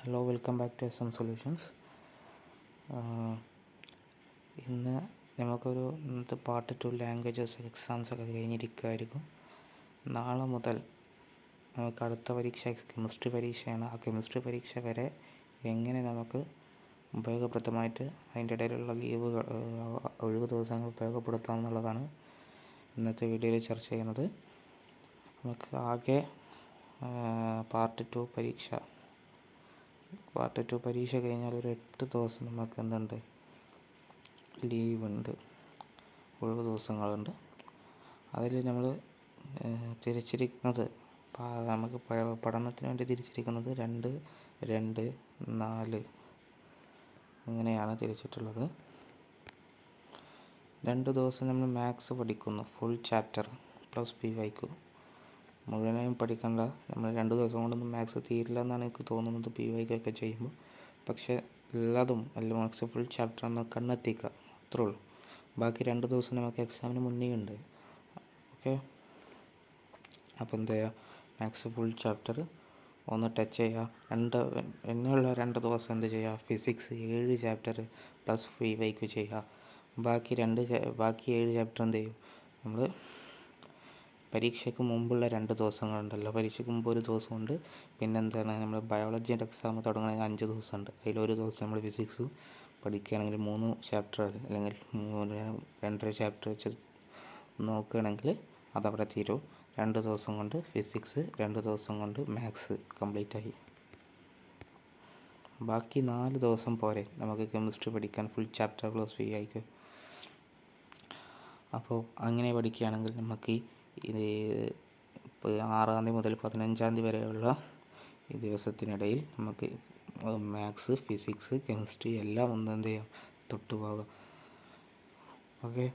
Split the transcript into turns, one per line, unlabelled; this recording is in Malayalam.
Hello, welcome back to S M solutions. ഇന്ന് നമുക്കൊരു ഇന്നത്തെ പാർട്ട് 2 ലാംഗ്വേജസ് എക്സാംസ് ഒക്കെ കഴിഞ്ഞിരിക്കുമായിരിക്കും. നാളെ മുതൽ നമുക്ക് അടുത്ത പരീക്ഷ കെമിസ്ട്രി പരീക്ഷയാണ്. ആ കെമിസ്ട്രി പരീക്ഷ വരെ എങ്ങനെ നമുക്ക് ഉപയോഗപ്രദമായിട്ട് അതിൻ്റെ ഇടയിലുള്ള ഒഴിവ് ദിവസങ്ങൾ ഉപയോഗപ്പെടുത്താം എന്നുള്ളതാണ് ഇന്നത്തെ വീഡിയോയിൽ ചർച്ച ചെയ്യുന്നത്. നമുക്ക് ആകെ പാർട്ട് 2 പരീക്ഷ കഴിഞ്ഞാൽ ഒരു 8 ദിവസം നമുക്ക് എന്തുണ്ട്, ലീവുണ്ട്, ഒഴിവ് ദിവസങ്ങളുണ്ട്. അതിൽ നമ്മൾ തിരിച്ചിരിക്കുന്നത് നമുക്ക് പഠനത്തിന് വേണ്ടി തിരിച്ചിരിക്കുന്നത് 2, 2, 4 അങ്ങനെയാണ് തിരിച്ചിട്ടുള്ളത്. 2 ദിവസം നമ്മൾ മാത്സ് പഠിക്കുന്നു, ഫുൾ ചാപ്റ്റർ പ്ലസ് PYQ മുഴുവനായും പഠിക്കേണ്ട. നമ്മൾ 2 ദിവസം കൊണ്ടൊന്നും മാത്സ് തീരില്ല എന്നാണ് എനിക്ക് തോന്നുന്നത് PYQ ഒക്കെ ചെയ്യുമ്പോൾ. പക്ഷേ എല്ലാ മാത്സ് ഫുൾ ചാപ്റ്റർ ഒന്ന് കണ്ണെത്തിക്കുക, അത്രേ ഉള്ളൂ. ബാക്കി 2 ദിവസം നമുക്ക് എക്സാമിന് മുന്നേ ഉണ്ട്. ഓക്കെ, അപ്പോൾ എന്ത് ചെയ്യുക, മാത്സ് ഫുൾ ചാപ്റ്റർ ഒന്ന് ടച്ച് ചെയ്യുക. എന്നുള്ള 2 ദിവസം എന്ത് ചെയ്യുക, ഫിസിക്സ് 7 ചാപ്റ്റർ പ്ലസ് PYQ ചെയ്യുക. ബാക്കി 7 ചാപ്റ്റർ എന്ത് ചെയ്യും, നമ്മൾ പരീക്ഷയ്ക്ക് മുമ്പുള്ള 2 ദിവസങ്ങളുണ്ടല്ലോ, പരീക്ഷയ്ക്ക് മുമ്പ് ഒരു ദിവസമുണ്ട്. പിന്നെ എന്താണ്, നമ്മൾ ബയോളജിൻ്റെ എക്സാം തുടങ്ങുന്നതിന് 5 ദിവസമുണ്ട്. അതിലൊരു ദിവസം നമ്മൾ ഫിസിക്സ് പഠിക്കുകയാണെങ്കിൽ 3 ചാപ്റ്റർ അല്ലെങ്കിൽ 2.5 ചാപ്റ്റർ വെച്ച് നോക്കുകയാണെങ്കിൽ അതവിടെ തീരും. 2 ദിവസം കൊണ്ട് ഫിസിക്സ്, 2 ദിവസം കൊണ്ട് മാത്സ് കംപ്ലീറ്റ് ആയി. ബാക്കി 4 ദിവസം പോരെ നമുക്ക് കെമിസ്ട്രി പഠിക്കാൻ, ഫുൾ ചാപ്റ്റർ പ്ലസ് PYQ. അപ്പോൾ അങ്ങനെ പഠിക്കുകയാണെങ്കിൽ നമുക്ക് ഇത് 6 തീയതി മുതൽ 15 തീയതി വരെയുള്ള ഈ ദിവസത്തിനിടയിൽ നമുക്ക് മാത്സ്, ഫിസിക്സ്, കെമിസ്ട്രി എല്ലാം ഒന്ന് എന്ത് ചെയ്യാം, തൊട്ടുപോകാം. ഓക്കെ.